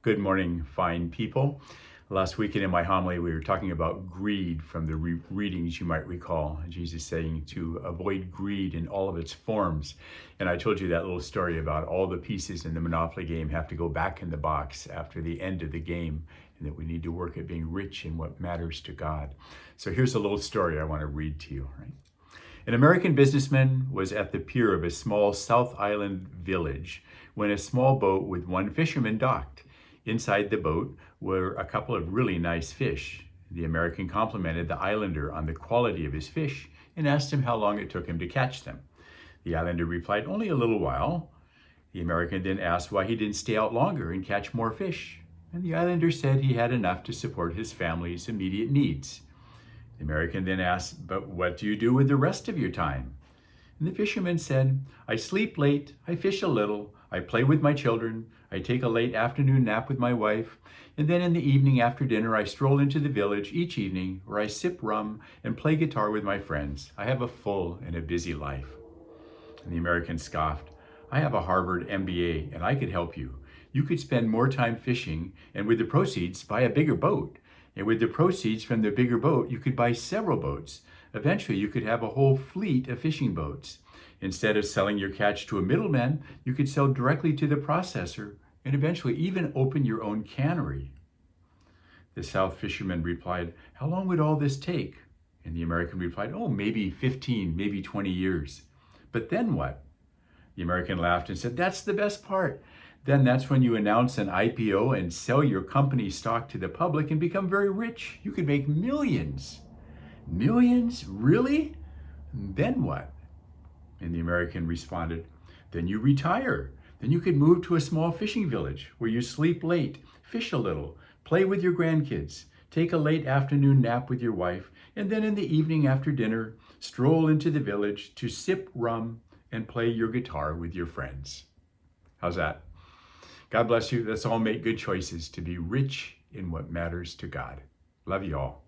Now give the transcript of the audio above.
Good morning, fine people. Last weekend in my homily, we were talking about greed from the readings, you might recall. Jesus saying to avoid greed in all of its forms. And I told you that little story about all the pieces in the Monopoly game have to go back in the box after the end of the game, and that we need to work at being rich in what matters to God. So here's a little story I want to read to you. Right? An American businessman was at the pier of a small South Island village when a small boat with one fisherman docked. Inside the boat were a couple of really nice fish. The American complimented the islander on the quality of his fish and asked him how long it took him to catch them. The islander replied, "Only a little while." The American then asked why he didn't stay out longer and catch more fish. And the islander said he had enough to support his family's immediate needs. The American then asked, "But what do you do with the rest of your time?" And the fisherman said, "I sleep late, I fish a little, I play with my children, I take a late afternoon nap with my wife, and then in the evening after dinner I stroll into the village each evening where I sip rum and play guitar with my friends. I have a full and a busy life." And the American scoffed, "I have a Harvard MBA and I could help you. You could spend more time fishing and with the proceeds buy a bigger boat. And with the proceeds from the bigger boat, you could buy several boats. Eventually, you could have a whole fleet of fishing boats. Instead of selling your catch to a middleman, you could sell directly to the processor and eventually even open your own cannery." The South fisherman replied, "How long would all this take?" And the American replied, "Oh, maybe 15, maybe 20 years. But then what?" The American laughed and said, "That's the best part. Then that's when you announce an IPO and sell your company stock to the public and become very rich. You could make millions." "Millions? Really? Then what?" And the American responded, "Then you retire. Then you could move to a small fishing village where you sleep late, fish a little, play with your grandkids, take a late afternoon nap with your wife, and then in the evening after dinner, stroll into the village to sip rum and play your guitar with your friends." How's that? God bless you. Let's all make good choices to be rich in what matters to God. Love you all.